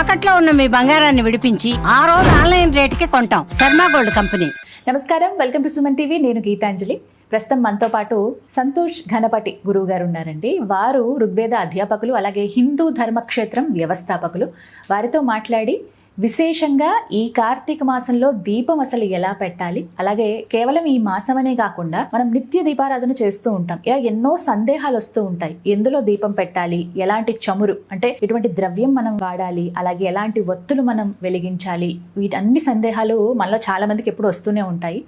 తాకట్లో ఉన్న మీ బంగారాన్ని విడిపించి ఆ రోజు ఆన్లైన్ రేటుకి కొంటాం. Sharma gold company. నమస్కారం, వెల్కమ్ టు సుమన్ టీవీ. నేను గీతాంజలి. ప్రస్తుతం మనతో పాటు సంతోష్ ఘనపటి గురువు గారు ఉన్నారండి. వారు ఋగ్వేద అధ్యాపకులు, అలాగే హిందూ ధర్మక్షేత్రం వ్యవస్థాపకులు. వారితో మాట్లాడి విశేషంగా ఈ కార్తీక మాసంలో దీపం అసలు ఎలా పెట్టాలి, అలాగే కేవలం ఈ మాసమనే కాకుండా మనం నిత్య దీపారాధన చేస్తూ ఉంటాం. ఇలా ఎన్నో సందేహాలు వస్తూ ఉంటాయి. ఎందులో దీపం పెట్టాలి, ఎలాంటి చమురు అంటే ఎటువంటి ద్రవ్యం మనం వాడాలి, అలాగే ఎలాంటి ఒత్తులు మనం వెలిగించాలి, వీటన్ని సందేహాలు మనలో చాలా మందికి ఎప్పుడు వస్తూనే ఉంటాయి.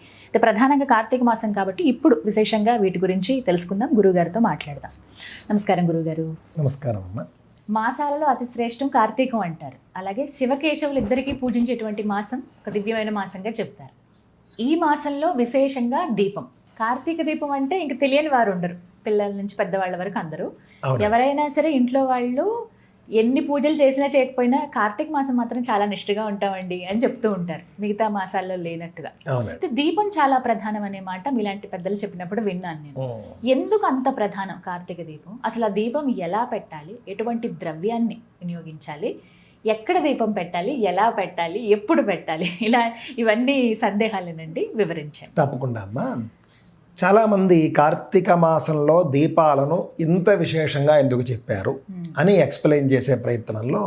ప్రధానంగా కార్తీక మాసం కాబట్టి ఇప్పుడు విశేషంగా వీటి గురించి తెలుసుకుందాం. గురువుగారితో మాట్లాడదాం. నమస్కారం గురువుగారు. నమస్కారం అమ్మ. మాసాలలో అతి శ్రేష్టం కార్తీకం అంటారు. అలాగే శివకేశవులు ఇద్దరికీ పూజించేటువంటి మాసం ఒక దివ్యమైన మాసంగా చెప్తారు. ఈ మాసంలో విశేషంగా దీపం, కార్తీక దీపం అంటే ఇంక తెలియని వారు ఉండరు. పిల్లల నుంచి పెద్దవాళ్ళ వరకు అందరూ, ఎవరైనా సరే ఇంట్లో వాళ్ళు ఎన్ని పూజలు చేసినా చేయకపోయినా కార్తీక మాసం మాత్రం చాలా నిష్ఠగా ఉంటామండి అని చెప్తూ ఉంటారు, మిగతా మాసాల్లో లేనట్టుగా. అయితే దీపం చాలా ప్రధానం అనే మాట మీలాంటి పెద్దలు చెప్పినప్పుడు విన్నాను నేను. ఎందుకు అంత ప్రధానం కార్తీక దీపం? అసలు ఆ దీపం ఎలా పెట్టాలి, ఎటువంటి ద్రవ్యాన్ని వినియోగించాలి, ఎక్కడ దీపం పెట్టాలి, ఎలా పెట్టాలి, ఎప్పుడు పెట్టాలి, ఇలా ఇవన్నీ సందేహాలేనండి, వివరించండి. తప్పకుండా అమ్మా. చాలామంది కార్తీక మాసంలో దీపాలను ఇంత విశేషంగా ఎందుకు చెప్పారు అని ఎక్స్ప్లెయిన్ చేసే ప్రయత్నంలో,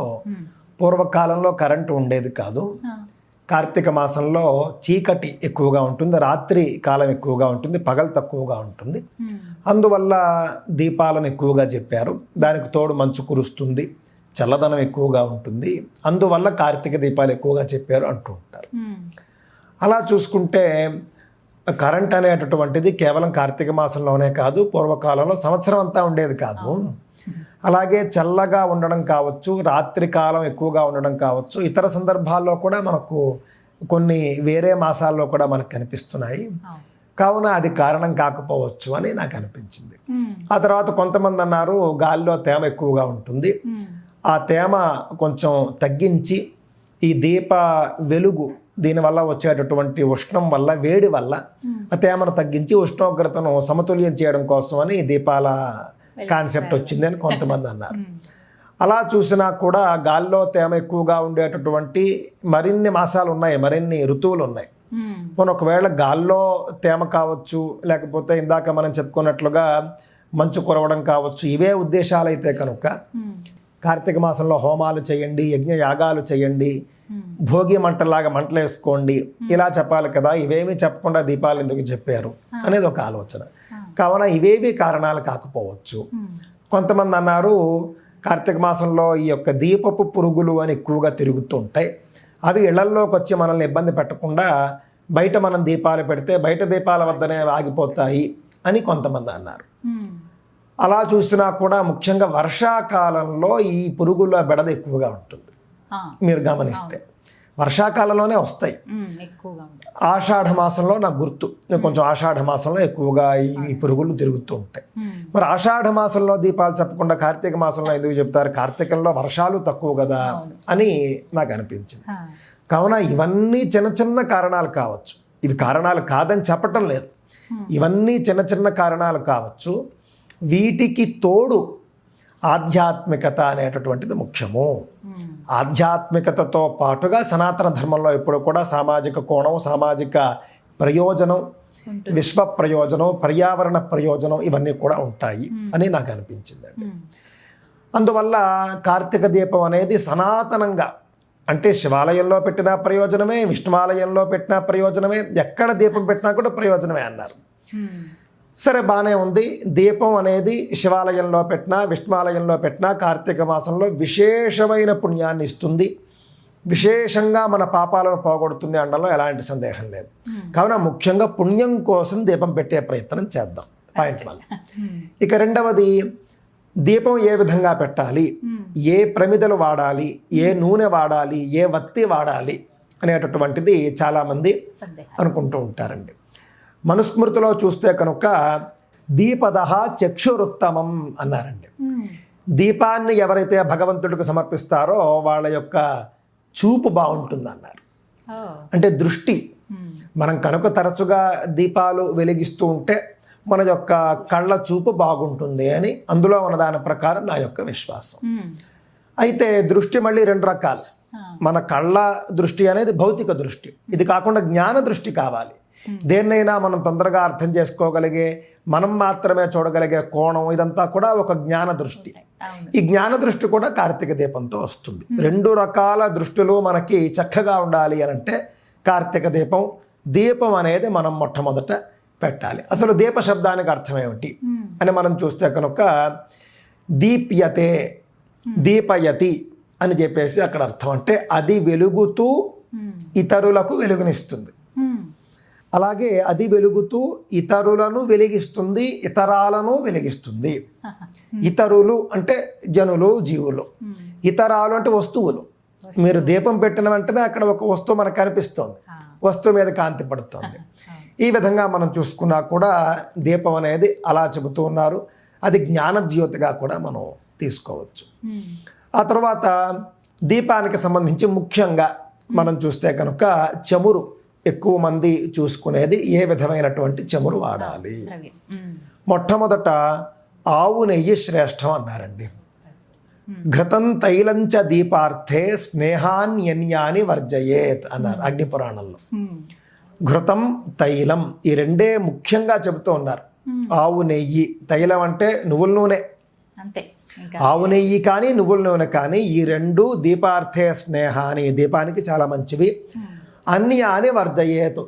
పూర్వకాలంలో కరెంటు ఉండేది కాదు. కార్తీక మాసంలో చీకటి ఎక్కువగా ఉంటుంది, రాత్రి కాలం ఎక్కువగా ఉంటుంది, పగలు తక్కువగా ఉంటుంది. అందువల్ల దీపాలను ఎక్కువగా చెప్పారు. దానికి తోడు మంచు కురుస్తుంది, చల్లదనం ఎక్కువగా ఉంటుంది, అందువల్ల కార్తీక దీపాలు ఎక్కువగా చెప్పారు అంటూ ఉంటారు. అలా చూసుకుంటే కరెంట్ అనేటటువంటిది కేవలం కార్తీక మాసంలోనే కాదు, పూర్వకాలంలో సంవత్సరం అంతా ఉండేది కాదు. అలాగే చల్లగా ఉండడం కావచ్చు, రాత్రి కాలం ఎక్కువగా ఉండడం కావచ్చు, ఇతర సందర్భాల్లో కూడా మనకు కొన్ని వేరే మాసాల్లో కూడా మనకు కనిపిస్తున్నాయి. కావున అది కారణం కాకపోవచ్చు అని నాకు అనిపించింది. ఆ తర్వాత కొంతమంది అన్నారు గాలిలో తేమ ఎక్కువగా ఉంటుంది, ఆ తేమ కొంచెం తగ్గించి ఈ దీప వెలుగు దీనివల్ల వచ్చేటటువంటి ఉష్ణం వల్ల, వేడి వల్ల ఆ తేమను తగ్గించి ఉష్ణోగ్రతను సమతుల్యం చేయడం కోసం అని దీపాల కాన్సెప్ట్ వచ్చింది అని కొంతమంది అన్నారు. అలా చూసినా కూడా గాల్లో తేమ ఎక్కువగా ఉండేటటువంటి మరిన్ని మాసాలు ఉన్నాయి, మరిన్ని ఋతువులు ఉన్నాయి. మనం ఒకవేళ గాల్లో తేమ కావచ్చు, లేకపోతే ఇందాక మనం చెప్పుకున్నట్లుగా మంచు కురవడం కావచ్చు, ఇవే ఉద్దేశాలు అయితే కనుక కార్తీక మాసంలో హోమాలు చేయండి, యజ్ఞ యాగాలు చేయండి, భోగి మంటలాగా మంటలు వేసుకోండి, ఇలా చెప్పాలి కదా. ఇవేమీ చెప్పకుండా దీపాలు ఎందుకు చెప్పారు అనేది ఒక ఆలోచన. కావున ఇవేవి కారణాలు కాకపోవచ్చు. కొంతమంది అన్నారు కార్తీక మాసంలో ఈ యొక్క దీపపు పురుగులు అని ఎక్కువగా తిరుగుతూ ఉంటాయి, అవి ఇళ్లల్లోకి వచ్చి మనల్ని ఇబ్బంది పెట్టకుండా బయట మనం దీపాలు పెడితే బయట దీపాల వద్దనే ఆగిపోతాయి అని కొంతమంది అన్నారు. అలా చూసినా కూడా ముఖ్యంగా వర్షాకాలంలో ఈ పురుగుల బెడద ఎక్కువగా ఉంటుంది. మీరు గమనిస్తే వర్షాకాలంలోనే వస్తాయి. ఆషాఢ మాసంలో నాకు గుర్తు, కొంచెం ఆషాఢ మాసంలో ఎక్కువగా ఈ పురుగులు తిరుగుతూ ఉంటాయి. మరి ఆషాఢ మాసంలో దీపాలు చెప్పకుండా కార్తీక మాసంలో ఎందుకు చెప్తారు? కార్తీకంలో వర్షాలు తక్కువ కదా అని నాకు అనిపించింది. కావున ఇవన్నీ చిన్న చిన్న కారణాలు కావచ్చు, ఇవి కారణాలు కాదని చెప్పటం లేదు, ఇవన్నీ చిన్న చిన్న కారణాలు కావచ్చు. వీటికి తోడు ఆధ్యాత్మికత అనేటటువంటిది ముఖ్యము. ఆధ్యాత్మికతతో పాటుగా సనాతన ధర్మంలో ఎప్పుడు కూడా సామాజిక కోణం, సామాజిక ప్రయోజనం, విశ్వ ప్రయోజనం, పర్యావరణ ప్రయోజనం ఇవన్నీ కూడా ఉంటాయి అని నాకు అనిపించిందండి. అందువల్ల కార్తీక దీపం అనేది సనాతనంగా, అంటే శివాలయంలో పెట్టిన ప్రయోజనమే, విష్ణువాలయంలో పెట్టిన ప్రయోజనమే, ఎక్కడ దీపం పెట్టినా కూడా ప్రయోజనమే అన్నారు. సరే, బాగానే ఉంది. దీపం అనేది శివాలయంలో పెట్టినా, విష్ణువాలయంలో పెట్టినా కార్తీక మాసంలో విశేషమైన పుణ్యాన్ని ఇస్తుంది, విశేషంగా మన పాపాలను పోగొడుతుంది అనడంలో ఎలాంటి సందేహం లేదు. కావున ముఖ్యంగా పుణ్యం కోసం దీపం పెట్టే ప్రయత్నం చేద్దాం. పాయింట్ వల్ల. ఇక రెండవది, దీపం ఏ విధంగా పెట్టాలి, ఏ ప్రమిదలు వాడాలి, ఏ నూనె వాడాలి, ఏ వత్తి వాడాలి అనేటటువంటిది చాలామంది అనుకుంటూ ఉంటారండి. మనుస్మృతిలో చూస్తే కనుక దీపదః చక్షురుత్తమం అన్నారండి. దీపాన్ని ఎవరైతే భగవంతుడికి సమర్పిస్తారో వాళ్ళ యొక్క చూపు బాగుంటుంది అన్నారు. అంటే దృష్టి. మనం కనుక తరచుగా దీపాలు వెలిగిస్తూ ఉంటే మన యొక్క కళ్ళ చూపు బాగుంటుంది అని అందులో ఉన్న దాని ప్రకారం నా యొక్క విశ్వాసం. అయితే దృష్టి మళ్ళీ రెండు రకాలు. మన కళ్ళ దృష్టి అనేది భౌతిక దృష్టి, ఇది కాకుండా జ్ఞాన దృష్టి కావాలి. దేన్నైనా మనం తొందరగా అర్థం చేసుకోగలిగే, మనం మాత్రమే చూడగలిగే కోణం, ఇదంతా కూడా ఒక జ్ఞాన దృష్టి. ఈ జ్ఞాన దృష్టి కూడా కార్తీక దీపంతో వస్తుంది. రెండు రకాల దృష్టిలు మనకి చక్కగా ఉండాలి అని అంటే కార్తీక దీపం, దీపం అనేది మనం మొట్టమొదట పెట్టాలి. అసలు దీప శబ్దానికి అర్థం ఏమిటి అని మనం చూస్తే కనుక దీప్యతే, దీపయతి అని చెప్పేసి అక్కడ అర్థం. అంటే అది వెలుగుతూ ఇతరులకు వెలుగునిస్తుంది. అలాగే అది వెలుగుతూ ఇతరులను వెలిగిస్తుంది, ఇతరాలను వెలిగిస్తుంది. ఇతరులు అంటే జనులు, జీవులు. ఇతరాలు అంటే వస్తువులు. మీరు దీపం పెట్టిన వెంటనే అక్కడ ఒక వస్తువు మనకు కనిపిస్తుంది, వస్తువు మీద కాంతి పడుతుంది. ఈ విధంగా మనం చూసుకున్నా కూడా దీపం అనేది అలా చెబుతూ ఉన్నారు. అది జ్ఞానజ్యోతిగా కూడా మనం తీసుకోవచ్చు. ఆ తర్వాత దీపానికి సంబంధించి ముఖ్యంగా మనం చూస్తే కనుక చమురు ఎక్కువ మంది చూసుకునేది ఏ విధమైనటువంటి చమురు వాడాలి. మొట్టమొదట ఆవు నెయ్యి శ్రేష్టం అన్నారండి. ఘృతం తైలంచ దీపార్థే స్నేహాన్యన్యాని వర్జయేత్ అన్నారు అగ్నిపురాణంలో. ఘృతం తైలం ఈ రెండే ముఖ్యంగా చెబుతూ ఉన్నారు. ఆవు నెయ్యి, తైలం అంటే నువ్వుల నూనె, ఆవు నెయ్యి కానీ నువ్వుల నూనె కానీ ఈ రెండు దీపార్థే స్నేహాని, దీపానికి చాలా మంచివి. అన్యాని వర్జయేతు,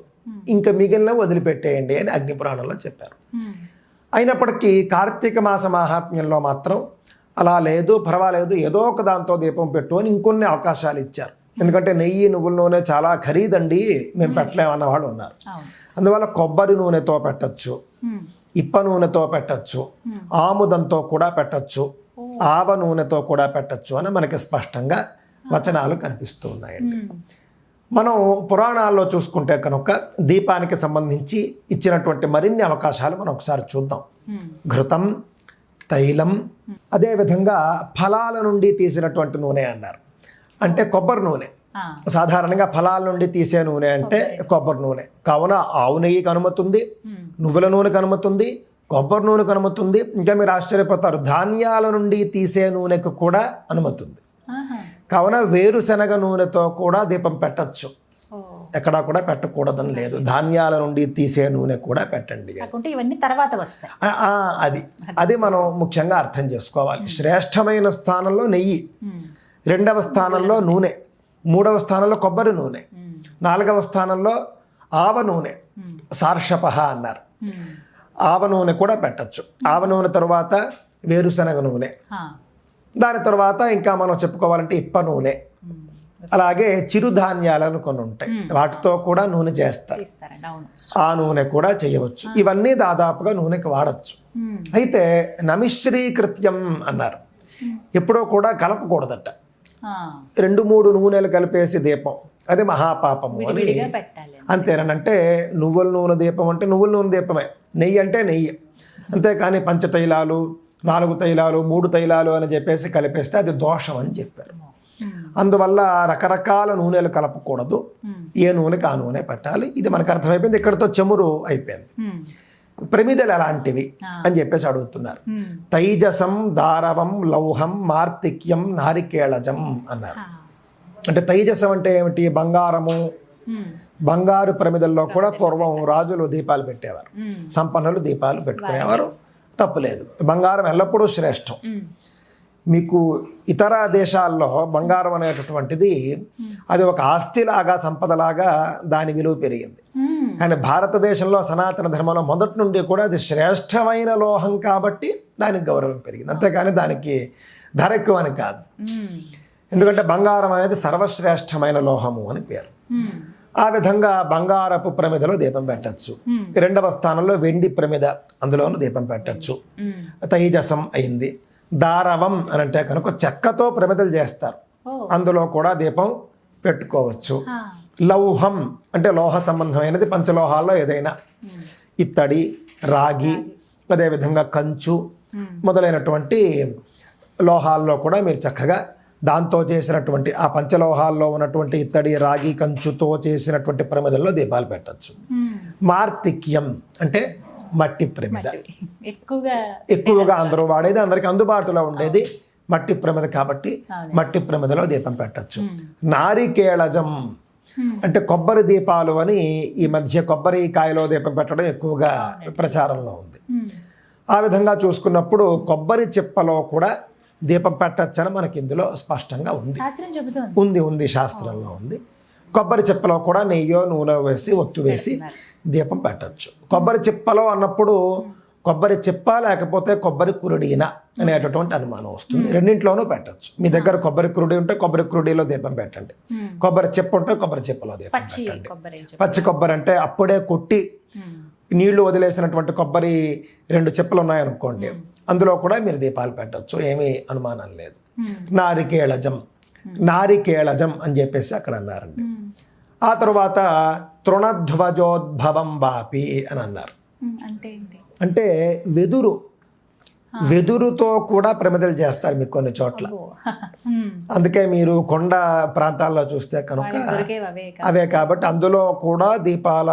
ఇంకా మిగిలిన వదిలిపెట్టేయండి అని అగ్నిపురాణంలో చెప్పారు. అయినప్పటికీ కార్తీక మాస మాహాత్మ్యంలో మాత్రం అలా లేదు, పర్వాలేదు ఏదో ఒక దాంతో దీపం పెట్టు అని ఇంకొన్ని అవకాశాలు ఇచ్చారు. ఎందుకంటే నెయ్యి నువ్వుల నూనె చాలా ఖరీదండి, మేము పెట్టలేమన్న వాళ్ళు ఉన్నారు. అందువల్ల కొబ్బరి నూనెతో పెట్టచ్చు, ఇప్ప నూనెతో పెట్టచ్చు, ఆముదంతో కూడా పెట్టచ్చు, ఆవ నూనెతో కూడా పెట్టచ్చు అని మనకి స్పష్టంగా వచనాలు కనిపిస్తూ ఉన్నాయండి. మనం పురాణాల్లో చూసుకుంటే కనుక దీపానికి సంబంధించి ఇచ్చినటువంటి మరిన్ని అవకాశాలు మనం ఒకసారి చూద్దాం. ఘృతం, తైలం, అదేవిధంగా ఫలాల నుండి తీసినటువంటి నూనె అన్నారు. అంటే కొబ్బరి నూనె. సాధారణంగా ఫలాల నుండి తీసే నూనె అంటే కొబ్బరి నూనె. కావున ఆవు నెయ్యికి అనుమతి ఉంది, నువ్వుల నూనెకి అనుమతి ఉంది, కొబ్బరి నూనెకి అనుమతి ఉంది. ఇంకా మీరు ఆశ్చర్యపోతారు, ధాన్యాల నుండి తీసే నూనెకు కూడా అనుమతి ఉంది. కావున వేరుశనగ నూనెతో కూడా దీపం పెట్టచ్చు, ఎక్కడా కూడా పెట్టకూడదని లేదు. ధాన్యాల నుండి తీసే నూనె కూడా పెట్టండి. ఇవన్నీ తర్వాత వస్తాయి. అది మనం ముఖ్యంగా అర్థం చేసుకోవాలి. శ్రేష్టమైన స్థానంలో నెయ్యి, రెండవ స్థానంలో నూనె, మూడవ స్థానంలో కొబ్బరి నూనె, నాలుగవ స్థానంలో ఆవ నూనె, సార్షపహ అన్నారు. ఆవ నూనె కూడా పెట్టచ్చు. ఆవ నూనె తర్వాత వేరుశనగ నూనె, దాని తర్వాత ఇంకా మనం చెప్పుకోవాలంటే ఇప్ప నూనె, అలాగే చిరుధాన్యాలను కొన్ని ఉంటాయి, వాటితో కూడా నూనె చేస్తారు. ఆ నూనె కూడా చేయవచ్చు. ఇవన్నీ దాదాపుగా నూనెకి వాడచ్చు. అయితే నమిశ్రీకృత్యం అన్నారు. ఎప్పుడో కూడా కలపకూడదట. 2-3 నూనెలు కలిపేసి దీపం అది మహాపాపము అని. అంతేనంటే నువ్వుల నూనె దీపం అంటే నువ్వుల నూనె దీపమే, నెయ్యి అంటే నెయ్యి. అంతేకాని పంచతైలాలు, 4 తైలాలు, 3 తైలాలు అని చెప్పేసి కలిపేస్తే అది దోషం అని చెప్పారు. అందువల్ల రకరకాల నూనెలు కలపకూడదు, ఏ నూనెకి ఆ నూనె పెట్టాలి. ఇది మనకు అర్థమైపోయింది. ఇక్కడతో చమురు అయిపోయింది. ప్రమిదలు ఎలాంటివి అని చెప్పేసి అడుగుతున్నారు. తైజసం, దారవం, లౌహం, మార్తిక్యం, నారికేళజం అన్నారు. అంటే తైజసం అంటే ఏమిటి? బంగారము. బంగారు ప్రమిదల్లో కూడా పూర్వం రాజులు దీపాలు పెట్టేవారు, సంపన్నులు దీపాలు పెట్టుకునేవారు, తప్పులేదు. బంగారం ఎల్లప్పుడూ శ్రేష్టం. మీకు ఇతర దేశాల్లో బంగారం అనేటటువంటిది అది ఒక ఆస్తిలాగా, సంపదలాగా దాని విలువ పెరిగింది. కానీ భారతదేశంలో సనాతన ధర్మంలో మొదటి నుండి కూడా అది శ్రేష్టమైన లోహం కాబట్టి దానికి గౌరవం పెరిగింది, అంతేకాని దానికి ధర ఎక్కువ అని కాదు. ఎందుకంటే బంగారం అనేది సర్వశ్రేష్టమైన లోహము అని పేరు. ఆ విధంగా బంగారపు ప్రమిదలో దీపం పెట్టచ్చు. రెండవ స్థానంలో వెండి ప్రమిద, అందులోనూ దీపం పెట్టచ్చు. తైజసం అయింది. దారవం అని అంటే కనుక చెక్కతో ప్రమిదలు చేస్తారు, అందులో కూడా దీపం పెట్టుకోవచ్చు. లౌహం అంటే లోహ సంబంధమైనది, పంచలోహాల్లో ఏదైనా, ఇత్తడి, రాగి, అదేవిధంగా కంచు మొదలైనటువంటి లోహాల్లో కూడా మీరు చక్కగా దాంతో చేసినటువంటి ఆ పంచలోహాల్లో ఉన్నటువంటి ఇత్తడి, రాగి, కంచుతో చేసినటువంటి ప్రమిదల్లో దీపాలు పెట్టచ్చు. మార్తిక్యం అంటే మట్టి ప్రమిద, ఎక్కువగా అందరూ వాడేది, అందరికి అందుబాటులో ఉండేది మట్టి ప్రమిద కాబట్టి మట్టి ప్రమిదలో దీపం పెట్టచ్చు. నారికేళజం అంటే కొబ్బరి దీపాలు అని ఈ మధ్య కొబ్బరి కాయలో దీపం పెట్టడం ఎక్కువగా ప్రచారంలో ఉంది. ఆ విధంగా చూసుకున్నప్పుడు కొబ్బరి చిప్పలో కూడా దీపం పెట్టచ్చని మనకి ఇందులో స్పష్టంగా ఉంది. శాస్త్రం చెబుతోంది. ఉంది శాస్త్రంలో ఉంది. కొబ్బరి చిప్పలో కూడా నెయ్యో నూనె వేసి ఒత్తు వేసి దీపం పెట్టచ్చు. కొబ్బరి చిప్పలో అన్నప్పుడు కొబ్బరి చిప్ప లేకపోతే కొబ్బరి కురుడిన అనేటటువంటి అనుమానం వస్తుంది. రెండింటిలోనూ పెట్టచ్చు. మీ దగ్గర కొబ్బరి కురుడి ఉంటే కొబ్బరి కురుడిలో దీపం పెట్టండి, కొబ్బరి చిప్ప ఉంటే కొబ్బరి చిప్పలో దీపం పెట్టండి. పచ్చి కొబ్బరి అంటే అప్పుడే కొట్టి నీళ్లు వదిలేసినటువంటి కొబ్బరి 2 చిప్పలు ఉన్నాయనుకోండి, అందులో కూడా మీరు దీపాలు పెట్టచ్చు, ఏమీ అనుమానం లేదు. నారికేళజం అని చెప్పేసి అక్కడ అన్నారండి. ఆ తర్వాత తృణధ్వజోద్భవం వాపి అని అన్నారు. అంటే వెదురుతో కూడా ప్రమిదలు చేస్తారు మీకు కొన్ని చోట్ల. అందుకే మీరు కొండ ప్రాంతాల్లో చూస్తే కనుక అవే కాబట్టి అందులో కూడా దీపాల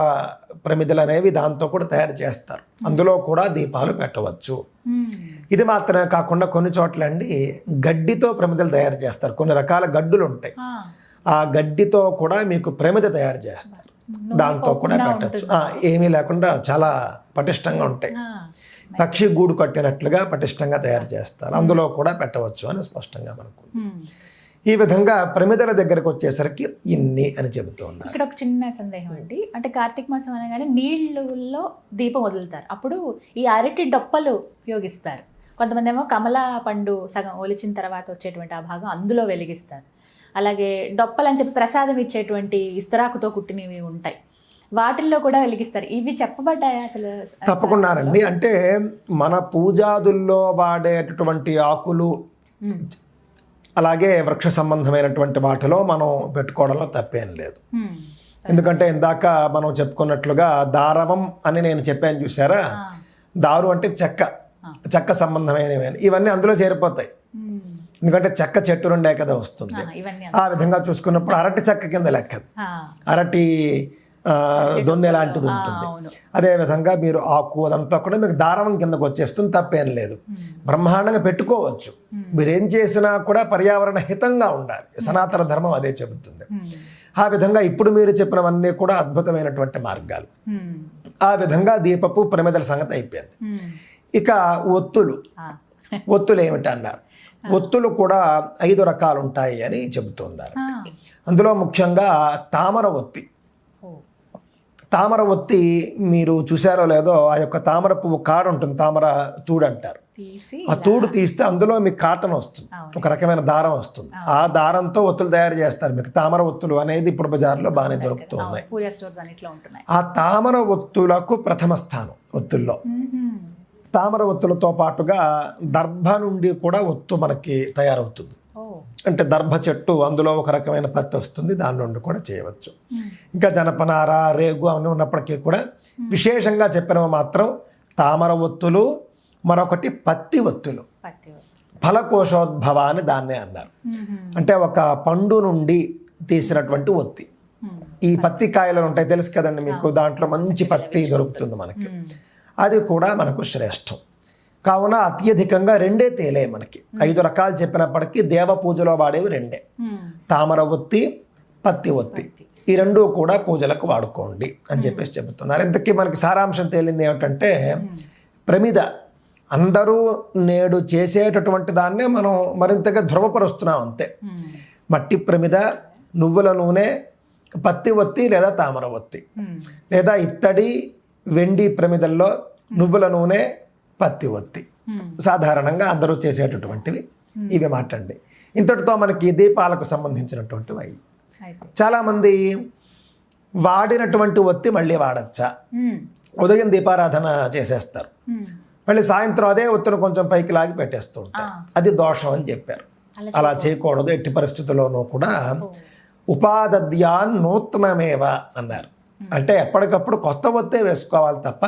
ప్రమిదలు అనేవి దాంతో కూడా తయారు చేస్తారు. అందులో కూడా దీపాలు పెట్టవచ్చు. ఇది మాత్రమే కాకుండా కొన్ని చోట్ల అండి గడ్డితో ప్రమిదలు తయారు చేస్తారు. కొన్ని రకాల గడ్డులు ఉంటాయి, ఆ గడ్డితో కూడా మీకు ప్రమిద తయారు చేస్తారు. దాంతో కూడా పెట్టచ్చు. ఏమీ లేకుండా చాలా పటిష్టంగా ఉంటాయి, పక్షి గూడు కట్టినట్లుగా పటిష్టంగా తయారు చేస్తారు. అందులో కూడా పెట్టవచ్చు అని స్పష్టంగా మనకు. ఈ విధంగా ప్రమిదల దగ్గరకు వచ్చేసరికి ఇన్ని అని చెబుతూ ఉన్నారు. ఇక్కడ ఒక చిన్న సందేహం అండి, అంటే కార్తీక మాసం అనగానే నీళ్ళలో దీపం వదులుతారు, అప్పుడు ఈ అరటి డొప్పలు ఉపయోగిస్తారు. కొంతమంది ఏమో కమలా పండు సగం ఒలిచిన తర్వాత వచ్చేటువంటి ఆ భాగం అందులో వెలిగిస్తారు. అలాగే డొప్పలు అని చెప్పి ప్రసాదం ఇచ్చేటువంటి ఇస్తరాకుతో కుట్టినవి ఉంటాయి, వాటిల్లో కూడా వెలిగిస్తారు. ఇవి చెప్పబడ్డాయి అసలు? తప్పకుండానండి. అంటే మన పూజాదుల్లో వాడేటటువంటి ఆకులు అలాగే వృక్ష సంబంధమైనటువంటి వాటిలో మనం పెట్టుకోవడంలో తప్పేం లేదు. ఎందుకంటే ఇందాక మనం చెప్పుకున్నట్లుగా దారవం అని నేను చెప్పాను చూసారా, దారు అంటే చెక్క సంబంధమైనవి, ఇవన్నీ అందులో చేరిపోతాయి. ఎందుకంటే చెక్క చెట్టు నుండే కదా వస్తుంది. ఆ విధంగా చూసుకున్నప్పుడు అరటి చెక్క కింద లెక్కది, అరటి దొన్నె లాంటిది ఉంటుంది. అదేవిధంగా మీరు ఆకు అదంతా కూడా మీకు దారవం కిందకు వచ్చేస్తుంది, తప్పేం లేదు. బ్రహ్మాండంగా పెట్టుకోవచ్చు. మీరేం చేసినా కూడా పర్యావరణ హితంగా ఉండాలి, సనాతన ధర్మం అదే చెబుతుంది. ఆ విధంగా ఇప్పుడు మీరు చెప్పినవన్నీ కూడా అద్భుతమైనటువంటి మార్గాలు. ఆ విధంగా దీపపు ప్రమిదల సంగతి అయిపోయింది. ఇక ఒత్తులు ఏమిటి అన్నారు. ఒత్తులు కూడా 5 రకాలు ఉంటాయి అని చెబుతున్నారు. అందులో ముఖ్యంగా తామర ఒత్తి మీరు చూసారో లేదో, ఆ యొక్క తామర పువ్వు కాడ ఉంటుంది, తామర తూడు అంటారు. ఆ తూడు తీస్తే అందులో మీకు కాటన్ వస్తుంది, ఒక రకమైన దారం వస్తుంది. ఆ దారంతో ఒత్తులు తయారు చేస్తారు. మీకు తామర ఒత్తులు అనేది ఇప్పుడు బజార్లో బాగానే దొరుకుతూ ఉన్నాయి. ఆ తామర ఒత్తులకు ప్రథమ స్థానం ఒత్తుల్లో. తామర ఒత్తులతో పాటుగా దర్భ నుండి కూడా ఒత్తు మనకి తయారవుతుంది. అంటే దర్భ చెట్టు, అందులో ఒక రకమైన పత్తి వస్తుంది, దాని నుండి కూడా చేయవచ్చు. ఇంకా జనపనార, రేగు అవన్నీ ఉన్నప్పటికీ కూడా విశేషంగా చెప్పినవి మాత్రం తామర ఒత్తులు, మరొకటి పత్తి ఒత్తులు. ఫలకోశోద్భవ అని దాన్నే అన్నారు. అంటే ఒక పండు నుండి తీసినటువంటి ఒత్తి. ఈ పత్తి కాయలు ఉంటాయి తెలుసు కదండి మీకు, దాంట్లో మంచి పత్తి దొరుకుతుంది మనకి, అది కూడా మనకు శ్రేష్టం. కావున అత్యధికంగా 2 తేలే మనకి. 5 రకాలు చెప్పినప్పటికీ దేవ పూజలో వాడేవి 2, తామర ఒత్తి, పత్తి ఒత్తి. ఈ 2 కూడా పూజలకు వాడుకోండి అని చెప్పేసి చెబుతున్నారు. ఇంతకీ మనకి సారాంశం తేలింది ఏమిటంటే, ప్రమిద అందరూ నేడు చేసేటటువంటి దాన్నే మనం మరింతగా ధృవపరుస్తున్నాం అంతే. మట్టి ప్రమిద, నువ్వుల నూనె, పత్తి ఒత్తి లేదా తామర ఒత్తి, లేదా ఇత్తడి వెండి ప్రమిదల్లో నువ్వుల నూనె, పత్తి ఒత్తి సాధారణంగా అందరూ చేసేటటువంటివి ఇవి మాటండి. ఇంతటితో మనకి దీపాలకు సంబంధించినటువంటివి అయ్యి. చాలామంది వాడినటువంటి ఒత్తి మళ్ళీ వాడచ్చా, ఉదయం దీపారాధన చేసేస్తారు, మళ్ళీ సాయంత్రం అదే ఒత్తిని కొంచెం పైకి లాగి పెట్టేస్తూ ఉంటారు. అది దోషం అని చెప్పారు. అలా చేయకూడదు ఎట్టి పరిస్థితుల్లోనూ కూడా. ఉపాదద్యాన్ నూతనమేవ అన్నారు. అంటే ఎప్పటికప్పుడు కొత్త ఒత్తే వేసుకోవాలి తప్ప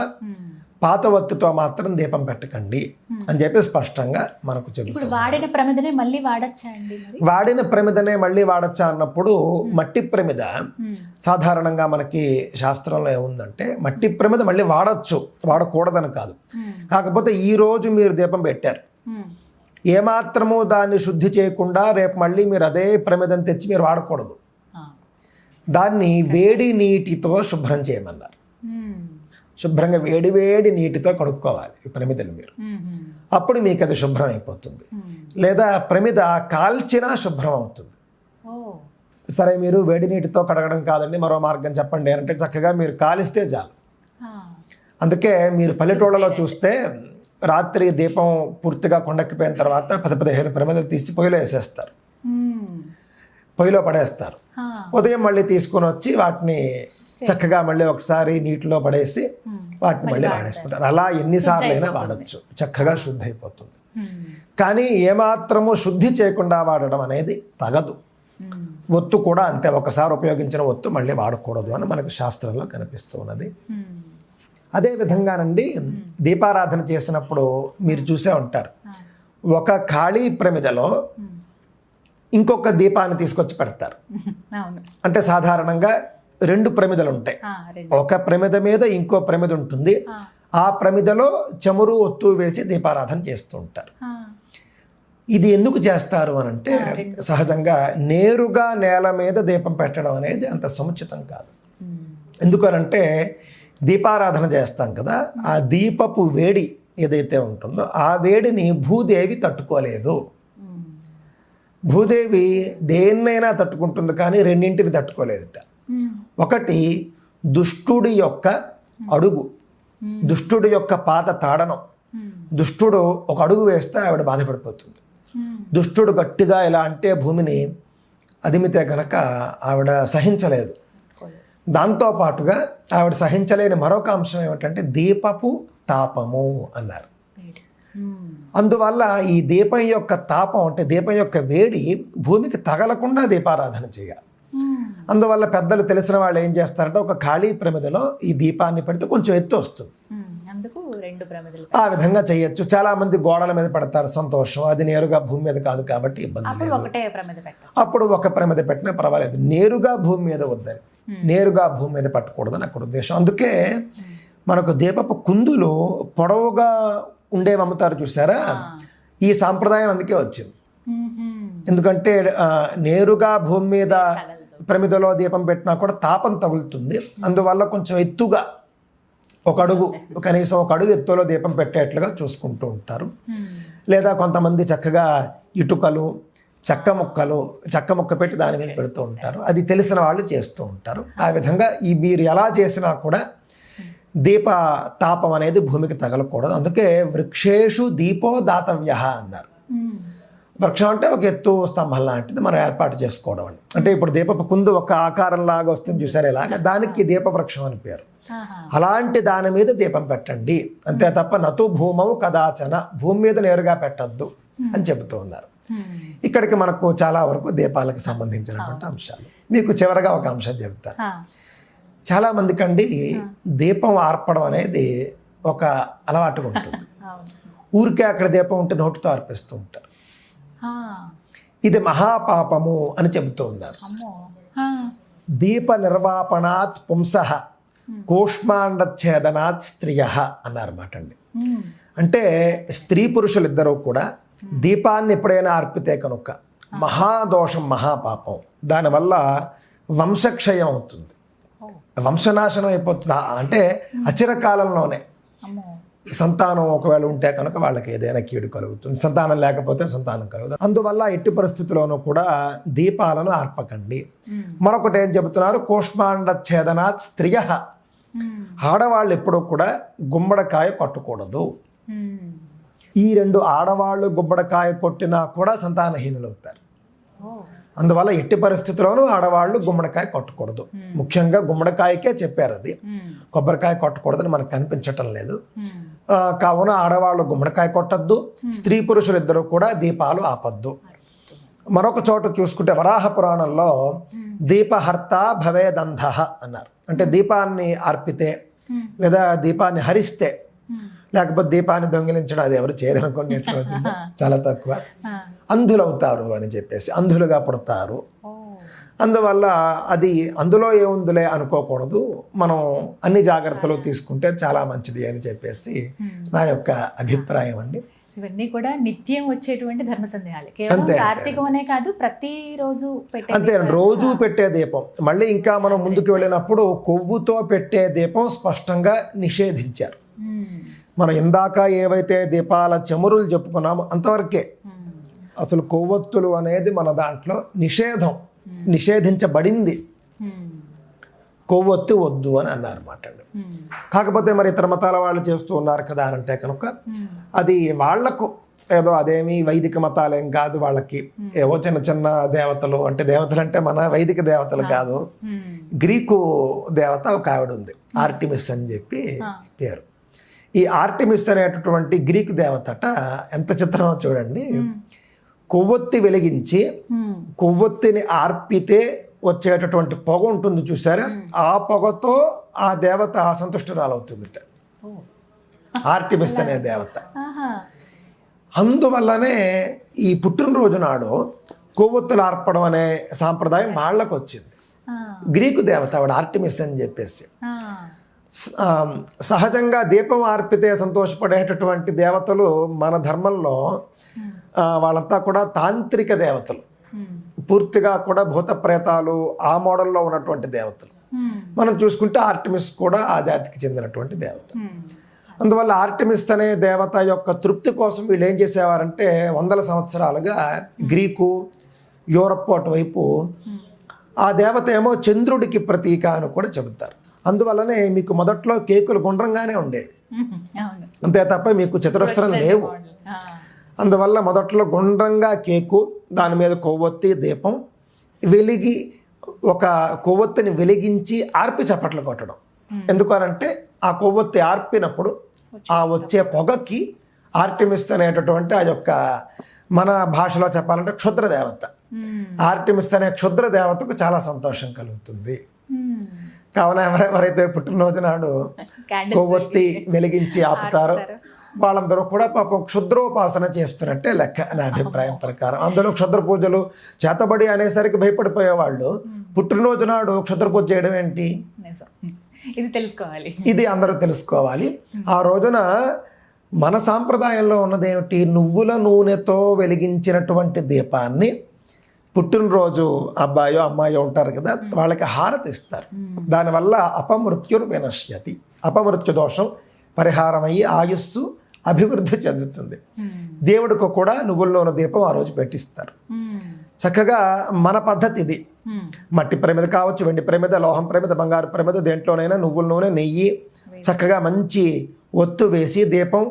పాత ఒత్తితో మాత్రం దీపం పెట్టకండి అని చెప్పి స్పష్టంగా మనకు చెబుతారు. వాడిన ప్రమిదనే మళ్ళీ వాడచ్చా అండి? వాడిన ప్రమిదనే మళ్ళీ వాడచ్చా అన్నప్పుడు, మట్టి ప్రమిద సాధారణంగా మనకి శాస్త్రంలో ఏముందంటే, మట్టి ప్రమిద మళ్ళీ వాడచ్చు, వాడకూడదని కాదు. కాకపోతే ఈ రోజు మీరు దీపం పెట్టారు, ఏమాత్రము దాన్ని శుద్ధి చేయకుండా రేపు మళ్ళీ మీరు అదే ప్రమిదం తెచ్చి మీరు వాడకూడదు. దాన్ని వేడి నీటితో శుభ్రం చేయమన్నారు. శుభ్రంగా వేడి వేడి నీటితో కడుక్కోవాలి ఈ ప్రమిదలు మీరు. అప్పుడు మీకు అది శుభ్రం అయిపోతుంది. లేదా ప్రమిద కాల్చినా శుభ్రం అవుతుంది. సరే మీరు వేడి నీటితో కడగడం కాదండి, మరో మార్గం చెప్పండి అంటే చక్కగా మీరు కాలిస్తే చాలు. అందుకే మీరు పల్లెటూళ్ళలో చూస్తే రాత్రి దీపం పూర్తిగా కొండెక్కిపోయిన తర్వాత 10-15 ప్రమిదలు తీసి పొయ్యిలో వేసేస్తారు, పొయ్యిలో పడేస్తారు. ఉదయం మళ్ళీ తీసుకొని వచ్చి వాటిని చక్కగా మళ్ళీ ఒకసారి నీటిలో పడేసి వాటిని మళ్ళీ వాడేసుకుంటారు. అలా ఎన్నిసార్లు అయినా వాడచ్చు, చక్కగా శుద్ధి అయిపోతుంది. కానీ ఏమాత్రము శుద్ధి చేయకుండా వాడడం అనేది తగదు. ఒత్తు కూడా అంతే, ఒకసారి ఉపయోగించిన ఒత్తు మళ్ళీ వాడకూడదు అని మనకు శాస్త్రంలో కనిపిస్తూ ఉన్నది. అదే విధంగానండి దీపారాధన చేసినప్పుడు మీరు చూసే ఉంటారు, ఒక ఖాళీ ప్రమిదలో ఇంకొక దీపాన్ని తీసుకొచ్చి పెడతారు. అంటే సాధారణంగా 2 ప్రమిదలు ఉంటాయి, ఒక ప్రమిద మీద ఇంకో ప్రమిద ఉంటుంది. ఆ ప్రమిదలో చమురు ఒత్తు వేసి దీపారాధన చేస్తూ ఉంటారు. ఇది ఎందుకు చేస్తారు అని అంటే సహజంగా నేరుగా నేల మీద దీపం పెట్టడం అనేది అంత సముచితం కాదు. ఎందుకనంటే దీపారాధన చేస్తాం కదా, ఆ దీపపు వేడి ఏదైతే ఉంటుందో ఆ వేడిని భూదేవి తట్టుకోలేదు. భూదేవి దేన్నైనా తట్టుకుంటుంది కానీ రెండింటిని తట్టుకోలేదుట. ఒకటి దుష్టుడి యొక్క అడుగు, దుష్టుడి యొక్క పాత తాడనం. దుష్టుడు ఒక అడుగు వేస్తే ఆవిడ బాధపడిపోతుంది. దుష్టుడు గట్టిగా ఇలా అంటే భూమిని అదిమితే కనుక ఆవిడ సహించలేదు. దాంతోపాటుగా ఆవిడ సహించలేని మరొక అంశం ఏమిటంటే దీపపు తాపము అన్నారు. అందువల్ల ఈ దీపం యొక్క తాపం అంటే దీపం యొక్క వేడి భూమికి తగలకుండా దీపారాధన చేయాలి. అందువల్ల పెద్దలు తెలిసిన వాళ్ళు ఏం చేస్తారంటే ఒక ఖాళీ ప్రమిదలో ఈ దీపాన్ని పెడితే కొంచెం ఎత్తు వస్తుంది, ఆ విధంగా చేయొచ్చు. చాలా మంది గోడల మీద పెడతారు, సంతోషం, అది నేరుగా భూమి మీద కాదు కాబట్టి ఇబ్బంది లేదు. అప్పుడు ఒక ప్రమిద పెట్టినా పర్వాలేదు, నేరుగా భూమి మీద వద్దని, నేరుగా భూమి మీద పెట్టకూడదని అక్కడ ఉద్దేశం. అందుకే మనకు దీపపు కుందులు పొడవుగా ఉండేవి అమ్ముతారు చూసారా, ఈ సాంప్రదాయం అందుకే వచ్చింది. ఎందుకంటే నేరుగా భూమి మీద ప్రమిదలో దీపం పెట్టినా కూడా తాపం తగులుతుంది. అందువల్ల కొంచెం ఎత్తుగా ఒక అడుగు, కనీసం ఒక అడుగు ఎత్తులో దీపం పెట్టేట్లుగా చూసుకుంటూ ఉంటారు. లేదా కొంతమంది చక్కగా ఇటుకలు, చెక్క ముక్క పెట్టి దాని మీద పెడుతూ ఉంటారు. అది తెలిసిన వాళ్ళు చేస్తూ ఉంటారు. ఆ విధంగా ఈ మీరు ఎలా చేసినా కూడా దీప తాపం అనేది భూమికి తగలకూడదు. అందుకే వృక్షేషు దీపో దాతవ్య అన్నారు. వృక్షం అంటే ఒక ఎత్తు స్తంభం లాంటిది మనం ఏర్పాటు చేసుకోవడం అని. అంటే ఇప్పుడు దీపపు కుందు ఒక ఆకారంలాగా వస్తుంది చూసారు, ఇలాగా దానికి దీపవృక్షం అని పేరు. అలాంటి దాని మీద దీపం పెట్టండి అంతే తప్ప నతు భూమవు కదాచన, భూమి మీద నేరుగా పెట్టద్దు అని చెబుతూ ఉన్నారు. ఇక్కడికి మనకు చాలా వరకు దీపాలకు సంబంధించినటువంటి అంశాలు. మీకు చివరగా ఒక అంశం చెబుతాను. చాలా మందికండి దీపం ఆర్పడం అనేది ఒక అలవాటుగా ఉంటుంది. ఊరికే అక్కడ దీపం ఉంటే నోటితో ఆర్పిస్తూ ఉంటారు. ఇది మహాపాపము అని చెబుతూ ఉన్నారు. దీప నిర్వాపణాత్ పుంసః కూష్మాండఛేదనాత్ స్త్రియః అన్నారన్నమాట అండి. అంటే స్త్రీ పురుషులు ఇద్దరూ కూడా దీపాన్ని ఎప్పుడైనా అర్పితే కనుక మహాదోషం, మహాపాపం. దానివల్ల వంశక్షయం అవుతుంది, వంశనాశనం అయిపోతుంది. అంటే అచిరకాలంలోనే సంతానం ఒకవేళ ఉంటే కనుక వాళ్ళకి ఏదైనా కీడు కలుగుతుంది, సంతానం లేకపోతే సంతానం కలుగుతుంది. అందువల్ల ఎట్టి పరిస్థితుల్లోనూ కూడా దీపాలను ఆర్పకండి. మరొకటి ఏం చెబుతున్నారు, కూష్మాండఛేదనాత్ స్త్రియః, ఆడవాళ్ళు ఎప్పుడూ కూడా గుమ్మడికాయ కొట్టకూడదు. ఈ 2 ఆడవాళ్ళు గుమ్మడికాయ కొట్టినా కూడా సంతానహీనులు అవుతారు. అందువల్ల ఎట్టి పరిస్థితుల్లోనూ ఆడవాళ్ళు గుమ్మడికాయ కొట్టకూడదు. ముఖ్యంగా గుమ్మడికాయకే చెప్పారు, అది కొబ్బరికాయ కొట్టకూడదని మనకు కనిపించటం లేదు. కావున ఆడవాళ్ళు గుమ్మడికాయ కొట్టద్దు, స్త్రీ పురుషులు ఇద్దరు కూడా దీపాలు ఆపద్దు. మరొక చోట చూసుకుంటే వరాహ పురాణంలో దీపహర్త భవేదంధః అన్నారు. అంటే దీపాన్ని అర్పితే లేదా దీపాన్ని హరిస్తే, లేకపోతే దీపాన్ని దొంగిలించడం అది ఎవరు చేయరనుకోండి, రోజుల్లో చాలా తక్కువ, అంధులవుతారు అని చెప్పేసి, అంధులుగా పుడతారు. అందువల్ల అది అందులో ఏముందులే అనుకోకూడదు, మనం అన్ని జాగ్రత్తలు తీసుకుంటే చాలా మంచిది అని చెప్పేసి నా యొక్క అభిప్రాయం అండి. ఇవన్నీ కూడా నిత్యం వచ్చేటువంటి ధర్మ సందేహాలు. కేవలం అంతే. కార్తీకం అనే కాదు, ప్రతిరోజు పెట్టే అంతే, రోజు పెట్టే దీపం. మళ్ళీ ఇంకా మనం ముందుకు వెళ్ళినప్పుడు కొవ్వుతో పెట్టే దీపం స్పష్టంగా నిషేధించారు. మనం ఇందాక ఏవైతే దీపాల చమురులు చెప్పుకున్నామో అంతవరకే. అసలు కొవ్వొత్తులు అనేది మన దాంట్లో నిషేధించబడింది. కొవ్వొత్తి వద్దు అని అన్నారు అన్నమాట. కాకపోతే మరి ఇతర మతాల వాళ్ళు చేస్తూ ఉన్నారు కదా అని అంటే కనుక అది వాళ్లకు ఏదో అదేమి వైదిక మతాలేం కాదు. వాళ్ళకి ఏవో చిన్న చిన్న దేవతలు, అంటే దేవతలు అంటే మన వైదిక దేవతలు కాదు, గ్రీకు దేవత ఒక ఆవిడ ఉంది, ఆర్టిమిస్ అని చెప్పి పేరు. ఈ ఆర్టిమిస్ అనేటటువంటి గ్రీకు దేవతట ఎంత చిత్రమో చూడండి. కొవ్వొత్తి వెలిగించి కొవ్వొత్తిని ఆర్పితే వచ్చేటటువంటి పొగ ఉంటుంది చూసారా, ఆ పొగతో ఆ దేవత సంతుష్టురాలవుతుందిట, ఆర్టిమిస్ అనే దేవత. అందువల్లనే ఈ పుట్టినరోజు నాడు కొవ్వొత్తులు ఆర్పడం అనే సాంప్రదాయం వాళ్ళకు వచ్చింది. గ్రీకు దేవత ఆవిడ ఆర్టిమిస్ అని చెప్పేసి. సహజంగా దీపం ఆర్పితే సంతోషపడేటటువంటి దేవతలు మన ధర్మంలో వాళ్ళంతా కూడా తాంత్రిక దేవతలు, పూర్తిగా కూడా భూత ప్రేతాలు ఆ మోడల్లో ఉన్నటువంటి దేవతలు. మనం చూసుకుంటే ఆర్టిమిస్ కూడా ఆ జాతికి చెందినటువంటి దేవత. అందువల్ల ఆర్టిమిస్ అనే దేవత యొక్క తృప్తి కోసం వీళ్ళు ఏం చేసేవారంటే 100 సంవత్సరాలుగా గ్రీకు, యూరప్ అటువైపు ఆ దేవత ఏమో చంద్రుడికి ప్రతీక అని కూడా చెబుతారు. అందువల్లనే మీకు మొదట్లో కేకులు గుండ్రంగానే ఉండేవి, అంతే తప్ప మీకు చతురస్రం లేవు. అందువల్ల మొదట్లో గుండ్రంగా కేకు, దాని మీద కొవ్వొత్తి దీపం వెలిగి, ఒక కొవ్వొత్తిని వెలిగించి ఆర్పి చప్పట్లు కొట్టడం. ఎందుకనంటే ఆ కొవ్వొత్తి ఆర్పినప్పుడు ఆ వచ్చే పొగకి ఆర్టిమిస్ అనేటటువంటి ఆ యొక్క, మన భాషలో చెప్పాలంటే క్షుద్ర దేవత, ఆర్టిమిస్ అనే క్షుద్ర దేవతకు చాలా సంతోషం కలుగుతుంది. కావున ఎవరైతే పుట్టినరోజు నాడు కొవ్వొత్తి వెలిగించి ఆపుతారో వాళ్ళందరూ కూడా పాపం క్షుద్రోపాసన చేస్తున్నట్టే లెక్క నా అభిప్రాయం ప్రకారం. అందులో క్షుద్ర పూజలు చేతబడి అనేసరికి భయపడిపోయేవాళ్ళు పుట్టినరోజు నాడు క్షుద్ర పూజ చేయడం ఏంటి, ఇది తెలుసుకోవాలి, ఇది అందరూ తెలుసుకోవాలి. ఆ రోజున మన సాంప్రదాయంలో ఉన్నదేమిటి, నువ్వుల నూనెతో వెలిగించినటువంటి దీపాన్ని పుట్టినరోజు అబ్బాయో అమ్మాయో ఉంటారు కదా, వాళ్ళకి హారతి ఇస్తారు. దానివల్ల అపమృత్యుర్ వినశ్యతి, అపమృత్యు దోషం పరిహారమయ్యి ఆయుస్సు అభివృద్ధి చెందుతుంది. దేవుడికి కూడా నువ్వుల నూనె దీపం ఆ రోజు పెట్టిస్తారు. చక్కగా మన పద్ధతి ఇది. మట్టి ప్రమిద కావచ్చు, వెండి ప్రమిద, లోహం ప్రమిద, బంగారు ప్రమిద, దేంట్లోనైనా నువ్వుల నూనె, నెయ్యి చక్కగా మంచి ఒత్తు వేసి దీపం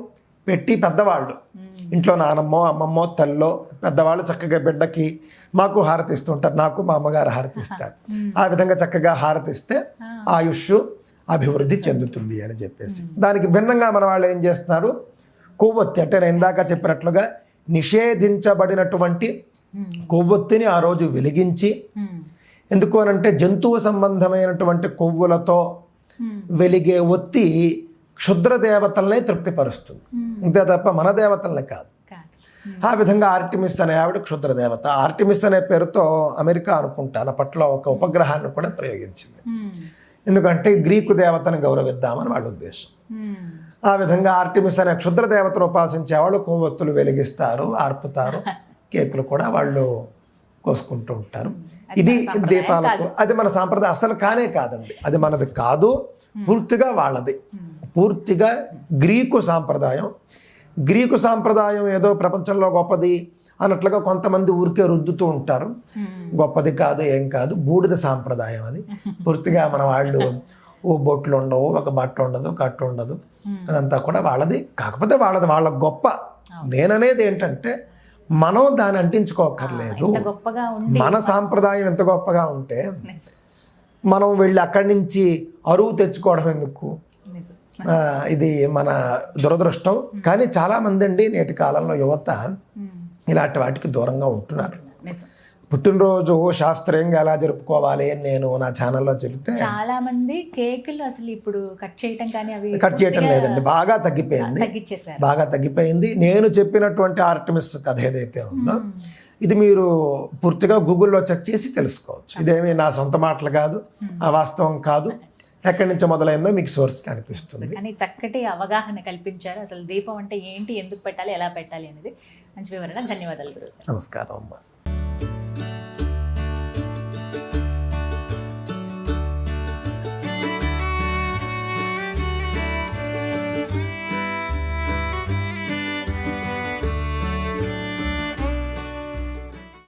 పెట్టి పెద్దవాళ్ళు ఇంట్లో నానమ్మో అమ్మమ్మో తల్లో పెద్దవాళ్ళు చక్కగా బిడ్డకి, మాకు హారతిస్తుంటారు, నాకు మా అమ్మగారు హారతిస్తారు. ఆ విధంగా చక్కగా హారతిస్తే ఆయుష్ అభివృద్ధి చెందుతుంది అని చెప్పేసి. దానికి భిన్నంగా మన వాళ్ళు ఏం చేస్తున్నారు, కొవ్వొత్తి అంటే నేను ఇందాక చెప్పినట్లుగా నిషేధించబడినటువంటి కొవ్వొత్తిని ఆ రోజు వెలిగించి, ఎందుకు అనంటే జంతువు సంబంధమైనటువంటి కొవ్వులతో వెలిగే ఒత్తి క్షుద్ర దేవతలనే తృప్తిపరుస్తుంది, అంతే తప్ప మన దేవతలనే కాదు. ఆ విధంగా ఆర్టిమిస్ అనే ఆవిడ క్షుద్ర దేవత. ఆర్టిమిస్ అనే పేరుతో అమెరికా అనుకుంటాను అప్పట్లో ఒక ఉపగ్రహాన్ని కూడా ప్రయోగించింది. ఎందుకంటే గ్రీకు దేవతను గౌరవిద్దామని వాళ్ళ ఉద్దేశం. ఆ విధంగా ఆర్టిమిస్ అనే క్షుద్ర దేవతను ఉపాసించే వాళ్ళు కొవ్వొత్తులు వెలిగిస్తారు, ఆర్పుతారు, కేకులు కూడా వాళ్ళు కోసుకుంటూ ఉంటారు. ఇది దీపాలకు, అది మన సాంప్రదాయం అసలు కానే కాదండి, అది మనది కాదు, పూర్తిగా వాళ్ళది, పూర్తిగా గ్రీకు సాంప్రదాయం. గ్రీకు సాంప్రదాయం ఏదో ప్రపంచంలో గొప్పది అన్నట్లుగా కొంతమంది ఊరికే రుద్దుతూ ఉంటారు. గొప్పది కాదు, ఏం కాదు, బూడిద సాంప్రదాయం అది. పూర్తిగా మన వాళ్ళు ఓ బొట్లు ఉండవు, ఒక బట్ట ఉండదు, కట్టు ఉండదు, అదంతా కూడా వాళ్ళది. కాకపోతే వాళ్ళ గొప్ప. నేననేది ఏంటంటే మనం దాన్ని అంటించుకోకర్లేదు. మన సాంప్రదాయం ఎంత గొప్పగా ఉంటే మనం వెళ్ళి అక్కడి నుంచి అరువు తెచ్చుకోవడం ఎందుకు, ఇది మన దురదృష్టం. కానీ చాలామంది అండి నేటి కాలంలో యువత ఇలాంటి వాటికి దూరంగా ఉంటున్నారు. పుట్టినరోజు శాస్త్రీయంగా ఎలా జరుపుకోవాలి అని నేను నా ఛానల్లో చెబితే చాలా మంది కేకులు అసలు ఇప్పుడు కట్ చేయటం కానీ అవి కట్ చేయటం లేదండి, బాగా తగ్గిపోయింది, బాగా తగ్గిపోయింది. నేను చెప్పినటువంటి ఆర్టిమిస్ కథ ఏదైతే ఉందో ఇది మీరు పూర్తిగా గూగుల్లో చెక్ చేసి తెలుసుకోవచ్చు. ఇదేమి నా సొంత మాటలు కాదు, ఆ వాస్తవం కాదు, ఎక్కడి నుంచి మొదలైందో మీకు సోర్స్ కనిపిస్తుంది. కానీ చక్కటి అవగాహన కల్పించారు. అసలు దీపం అంటే ఏంటి, ఎందుకు పెట్టాలి, ఎలా పెట్టాలి అనేది మంచి వివరణ. ధన్యవాదాలు గురువు. నమస్కారం అమ్మా.